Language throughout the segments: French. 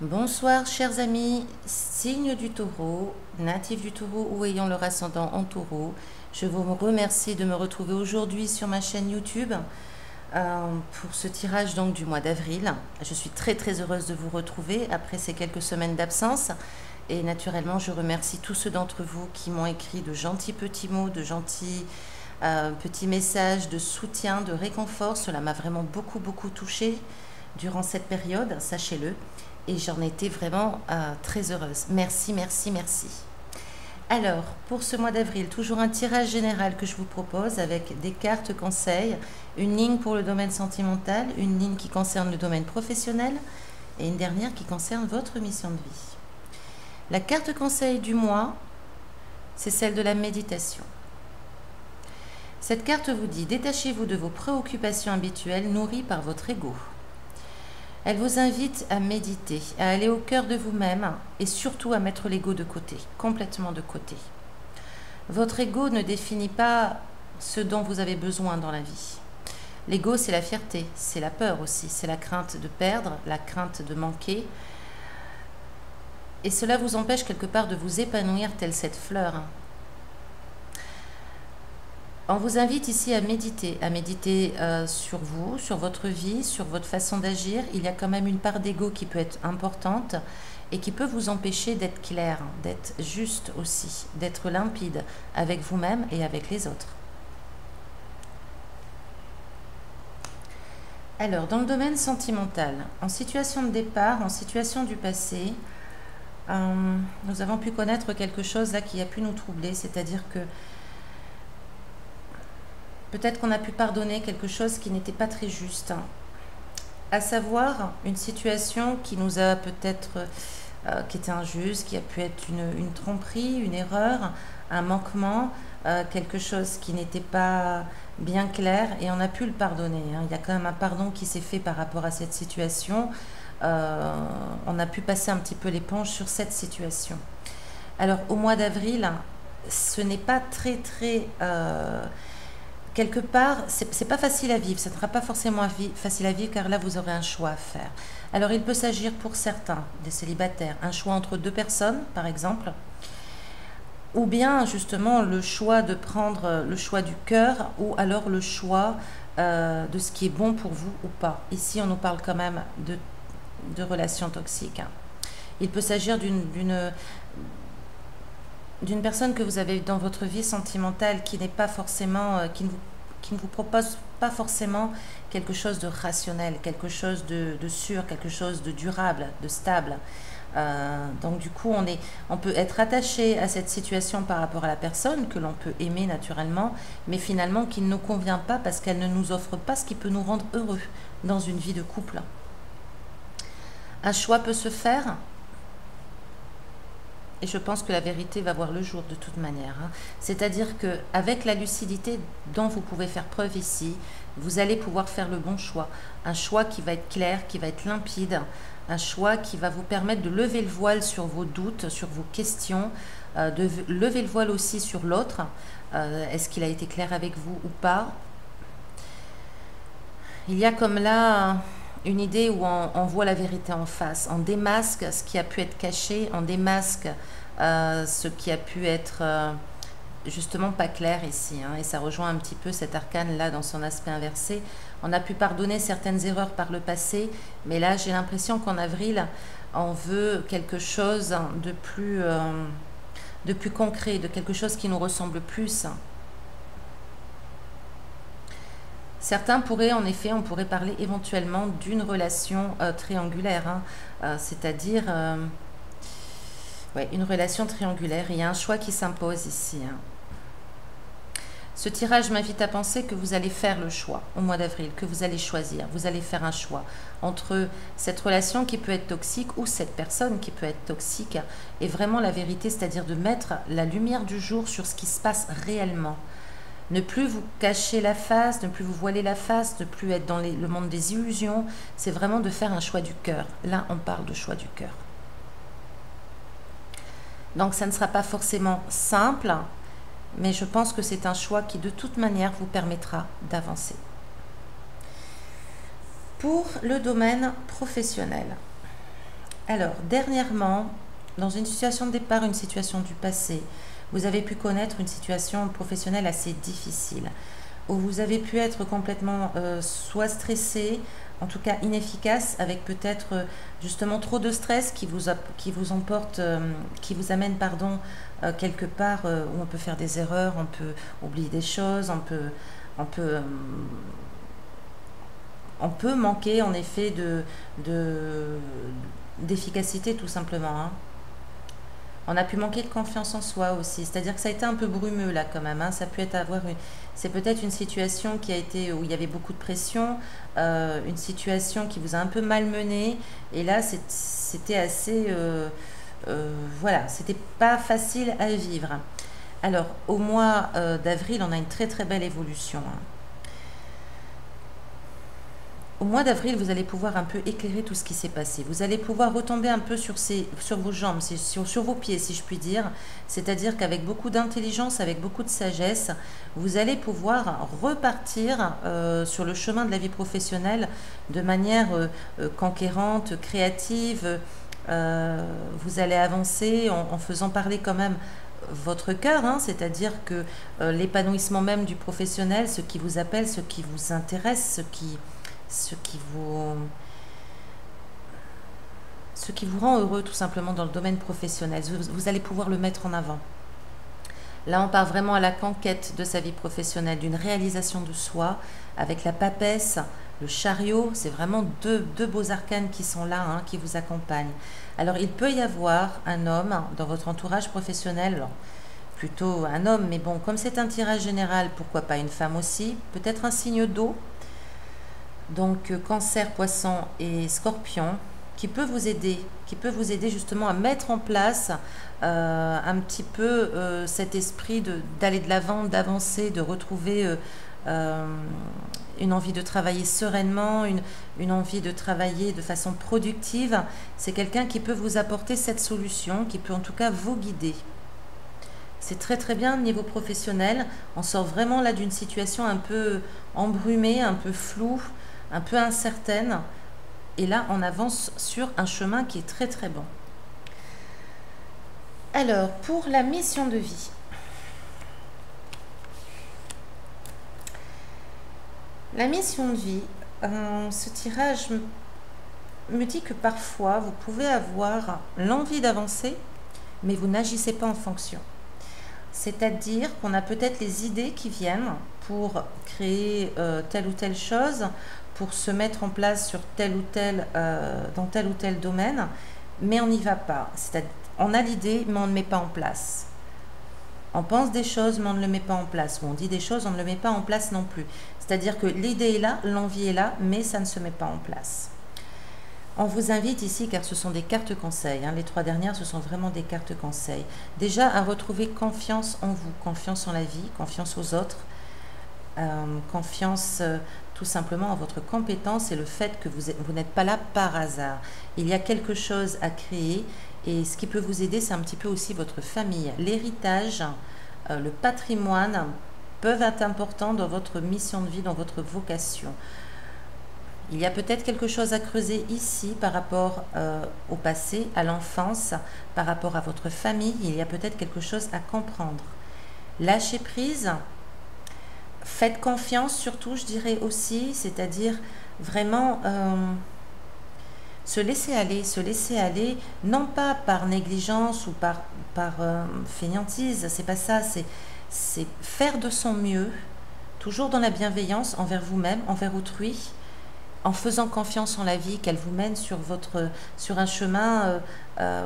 Bonsoir chers amis, signe du taureau, natif du taureau ou ayant leur ascendant en taureau. Je vous remercie de me retrouver aujourd'hui sur ma chaîne YouTube pour ce tirage donc du mois d'avril. Je suis très heureuse de vous retrouver après ces quelques semaines d'absence. Et naturellement, je remercie tous ceux d'entre vous qui m'ont écrit de gentils petits mots, de gentils petits messages de soutien, de réconfort. Cela m'a vraiment beaucoup touchée durant cette période, sachez-le. Et j'en étais vraiment très heureuse. Merci. Alors, pour ce mois d'avril, toujours un tirage général que je vous propose avec des cartes conseils, une ligne pour le domaine sentimental, une ligne qui concerne le domaine professionnel et une dernière qui concerne votre mission de vie. La carte conseil du mois, c'est celle de la méditation. Cette carte vous dit « Détachez-vous de vos préoccupations habituelles nourries par votre ego ». Elle vous invite à méditer, à aller au cœur de vous-même et surtout à mettre l'ego de côté, complètement de côté. Votre ego ne définit pas ce dont vous avez besoin dans la vie. L'ego, c'est la fierté, c'est la peur aussi, c'est la crainte de perdre, la crainte de manquer. Et cela vous empêche quelque part de vous épanouir telle cette fleur. On vous invite ici à méditer sur vous, sur votre vie, sur votre façon d'agir. Il y a quand même une part d'ego qui peut être importante et qui peut vous empêcher d'être clair, d'être juste aussi, d'être limpide avec vous-même et avec les autres. Alors, dans le domaine sentimental, en situation de départ, en situation du passé, nous avons pu connaître quelque chose là qui a pu nous troubler, c'est-à-dire que peut-être qu'on a pu pardonner quelque chose qui n'était pas très juste, à savoir une situation qui nous a peut-être, qui était injuste, qui a pu être une tromperie, une erreur, un manquement, quelque chose qui n'était pas bien clair et on a pu le pardonner. Il y a quand même un pardon qui s'est fait par rapport à cette situation. On a pu passer un petit peu l'éponge sur cette situation. Alors au mois d'avril, ce n'est pas très quelque part, c'est pas facile à vivre, ça ne sera pas forcément facile à vivre car là vous aurez un choix à faire. Alors il peut s'agir pour certains, des célibataires, un choix entre deux personnes par exemple, ou bien justement le choix de prendre le choix du cœur ou alors le choix de ce qui est bon pour vous ou pas. Ici on nous parle quand même de relations toxiques. Il peut s'agir d'une personne que vous avez dans votre vie sentimentale qui n'est pas forcément, qui ne vous propose pas forcément quelque chose de rationnel, quelque chose de sûr, quelque chose de durable, de stable. Donc du coup, on peut être attaché à cette situation par rapport à la personne que l'on peut aimer naturellement, mais finalement qui ne nous convient pas parce qu'elle ne nous offre pas ce qui peut nous rendre heureux dans une vie de couple. Un choix peut se faire. Et je pense que la vérité va voir le jour de toute manière. C'est-à-dire qu'avec la lucidité dont vous pouvez faire preuve ici, vous allez pouvoir faire le bon choix. Un choix qui va être clair, qui va être limpide, un choix qui va vous permettre de lever le voile sur vos doutes, sur vos questions, de lever le voile aussi sur l'autre. Est-ce qu'il a été clair avec vous ou pas? Il y a comme là une idée où on voit la vérité en face, on démasque ce qui a pu être caché, on démasque ce qui a pu être justement pas clair ici, et ça rejoint un petit peu cet arcane là dans son aspect inversé. On a pu pardonner certaines erreurs par le passé, mais là j'ai l'impression qu'en avril on veut quelque chose de plus concret, de quelque chose qui nous ressemble plus. Certains pourraient, en effet, on pourrait parler éventuellement d'une relation triangulaire, c'est-à-dire une relation triangulaire. Il y a un choix qui s'impose ici. Ce tirage m'invite à penser que vous allez faire le choix au mois d'avril, que vous allez choisir, vous allez faire un choix entre cette relation qui peut être toxique ou cette personne qui peut être toxique et vraiment la vérité, c'est-à-dire de mettre la lumière du jour sur ce qui se passe réellement. Ne plus vous cacher la face, ne plus vous voiler la face, ne plus être dans le monde des illusions. C'est vraiment de faire un choix du cœur. Là, on parle de choix du cœur. Donc, ça ne sera pas forcément simple, mais je pense que c'est un choix qui, de toute manière, vous permettra d'avancer. Pour le domaine professionnel, Alors, dernièrement, dans une situation de départ, une situation du passé, vous avez pu connaître une situation professionnelle assez difficile, où vous avez pu être complètement soit stressé, en tout cas inefficace, avec peut-être justement trop de stress qui vous emporte, qui vous amène, pardon, quelque part où on peut faire des erreurs, on peut oublier des choses, on peut, euh, on peut manquer en effet d'efficacité tout simplement, hein. On a pu manquer de confiance en soi aussi, c'est-à-dire que ça a été un peu brumeux là quand même, hein. Ça a pu être c'est peut-être une situation qui a été où il y avait beaucoup de pression, une situation qui vous a un peu malmené, et là c'était assez, voilà, c'était pas facile à vivre. Alors au mois d'avril, on a une très très belle évolution, hein. Au mois d'avril, vous allez pouvoir un peu éclairer tout ce qui s'est passé. Vous allez pouvoir retomber un peu sur vos jambes, sur vos pieds, si je puis dire. C'est-à-dire qu'avec beaucoup d'intelligence, avec beaucoup de sagesse, vous allez pouvoir repartir sur le chemin de la vie professionnelle de manière conquérante, créative. Vous allez avancer en faisant parler quand même votre cœur, hein, c'est-à-dire que l'épanouissement même du professionnel, ce qui vous appelle, ce qui vous intéresse, ce qui vous, ce qui vous rend heureux tout simplement dans le domaine professionnel. Vous allez pouvoir le mettre en avant. Là, on part vraiment à la conquête de sa vie professionnelle, d'une réalisation de soi, avec la papesse, le chariot. C'est vraiment deux beaux arcanes qui sont là, hein, qui vous accompagnent. Alors, il peut y avoir un homme dans votre entourage professionnel, alors, plutôt un homme, mais bon, comme c'est un tirage général, pourquoi pas une femme aussi, peut-être un signe d'eau. Donc Cancer, Poisson et Scorpion, qui peut vous aider justement à mettre en place un petit peu cet esprit d'aller de l'avant, d'avancer, de retrouver une envie de travailler sereinement, une envie de travailler de façon productive. C'est quelqu'un qui peut vous apporter cette solution, qui peut en tout cas vous guider. C'est très très bien au niveau professionnel. On sort vraiment là d'une situation un peu embrumée, un peu floue, un peu incertaine, et là on avance sur un chemin qui est très très bon. Alors pour la mission de vie, ce tirage me dit que parfois vous pouvez avoir l'envie d'avancer, mais vous n'agissez pas en fonction. C'est-à-dire qu'on a peut-être les idées qui viennent pour créer telle ou telle chose, pour se mettre en place sur dans tel ou tel domaine, mais on n'y va pas. On a l'idée, mais on ne met pas en place. On pense des choses, mais on ne le met pas en place. Ou on dit des choses, on ne le met pas en place non plus. C'est-à-dire que l'idée est là, l'envie est là, mais ça ne se met pas en place. On vous invite ici, car ce sont des cartes conseils, hein, les 3 dernières, ce sont vraiment des cartes conseils. Déjà, à retrouver confiance en vous, confiance en la vie, confiance aux autres, confiance tout simplement en votre compétence et le fait que vous n'êtes pas là par hasard. Il y a quelque chose à créer, et ce qui peut vous aider, c'est un petit peu aussi votre famille. L'héritage, le patrimoine peuvent être importants dans votre mission de vie, dans votre vocation. Il y a peut-être quelque chose à creuser ici par rapport au passé, à l'enfance, par rapport à votre famille. Il y a peut-être quelque chose à comprendre. Lâchez prise, faites confiance surtout, je dirais aussi, c'est-à-dire vraiment se laisser aller, non pas par négligence ou par fainéantise, c'est pas ça, c'est faire de son mieux, toujours dans la bienveillance envers vous-même, envers autrui, en faisant confiance en la vie, qu'elle vous mène sur un chemin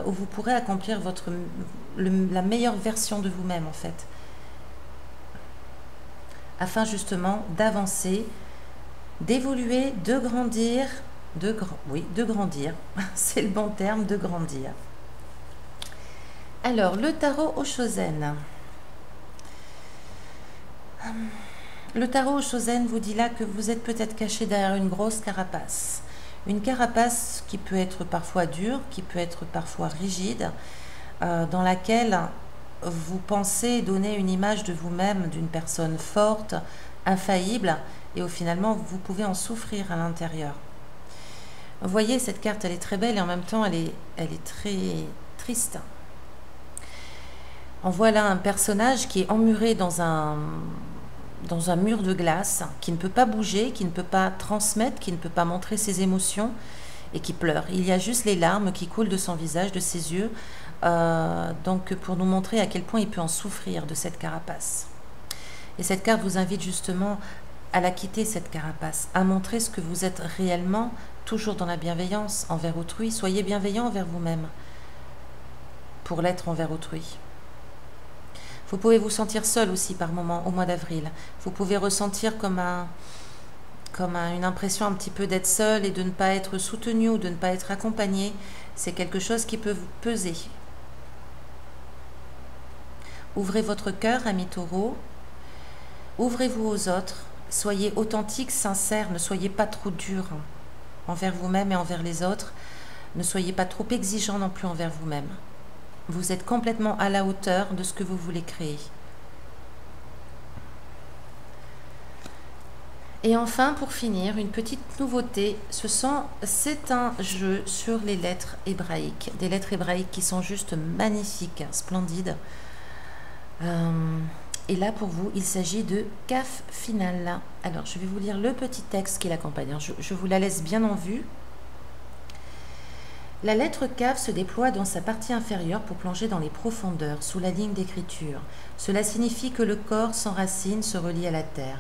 où vous pourrez accomplir la meilleure version de vous-même en fait, afin justement d'avancer, d'évoluer, de grandir, de grandir, c'est le bon terme, de grandir. Alors, le tarot au Chosen. Le tarot au Chosen vous dit là que vous êtes peut-être caché derrière une grosse carapace. Une carapace qui peut être parfois dure, qui peut être parfois rigide, dans laquelle vous pensez donner une image de vous-même, d'une personne forte, infaillible, et finalement vous pouvez en souffrir à l'intérieur. Vous voyez, cette carte, elle est très belle et en même temps, elle est très triste. On voit là un personnage qui est emmuré dans un mur de glace, qui ne peut pas bouger, qui ne peut pas transmettre, qui ne peut pas montrer ses émotions et qui pleure. Il y a juste les larmes qui coulent de son visage, de ses yeux, donc pour nous montrer à quel point il peut en souffrir de cette carapace. Et cette carte vous invite justement à la quitter, cette carapace, à montrer ce que vous êtes réellement, toujours dans la bienveillance envers autrui. Soyez bienveillant envers vous-même pour l'être envers autrui. Vous pouvez vous sentir seul aussi par moments au mois d'avril. Vous pouvez ressentir comme une impression un petit peu d'être seul et de ne pas être soutenu ou de ne pas être accompagné. C'est quelque chose qui peut vous peser. Ouvrez votre cœur, amis taureaux. Ouvrez-vous aux autres. Soyez authentique, sincère. Ne soyez pas trop dur envers vous-même et envers les autres. Ne soyez pas trop exigeant non plus envers vous-même. Vous êtes complètement à la hauteur de ce que vous voulez créer. Et enfin, pour finir, une petite nouveauté, c'est un jeu sur les lettres hébraïques. Des lettres hébraïques qui sont juste magnifiques, splendides. Et là, pour vous, il s'agit de Kaf final. Alors, je vais vous lire le petit texte qui l'accompagne. Je vous la laisse bien en vue. La lettre Kaf se déploie dans sa partie inférieure pour plonger dans les profondeurs, sous la ligne d'écriture. Cela signifie que le corps sans racines se relie à la terre.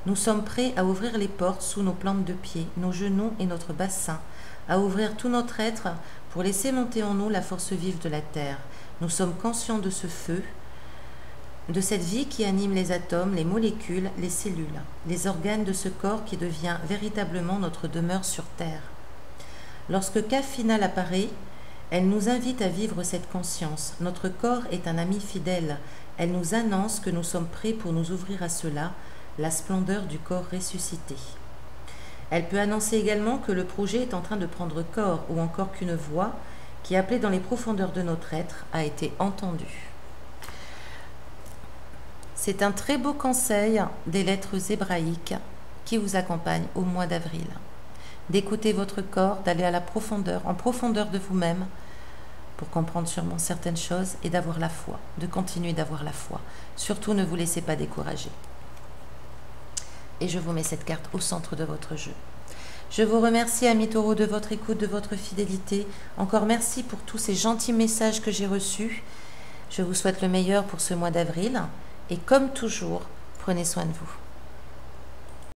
Nous sommes prêts à ouvrir les portes sous nos plantes de pied, nos genoux et notre bassin, à ouvrir tout notre être pour laisser monter en nous la force vive de la terre. Nous sommes conscients de ce feu, de cette vie qui anime les atomes, les molécules, les cellules, les organes de ce corps qui devient véritablement notre demeure sur terre. Lorsque Kaf final apparaît, elle nous invite à vivre cette conscience. Notre corps est un ami fidèle. Elle nous annonce que nous sommes prêts pour nous ouvrir à cela, la splendeur du corps ressuscité. Elle peut annoncer également que le projet est en train de prendre corps ou encore qu'une voix qui appelait dans les profondeurs de notre être a été entendue. C'est un très beau conseil des lettres hébraïques qui vous accompagne au mois d'avril. D'écouter votre corps, d'aller à la profondeur, en profondeur de vous-même, pour comprendre sûrement certaines choses et d'avoir la foi, de continuer d'avoir la foi. Surtout, ne vous laissez pas décourager. Et je vous mets cette carte au centre de votre jeu. Je vous remercie, amis taureaux, de votre écoute, de votre fidélité. Encore merci pour tous ces gentils messages que j'ai reçus. Je vous souhaite le meilleur pour ce mois d'avril. Et comme toujours, prenez soin de vous.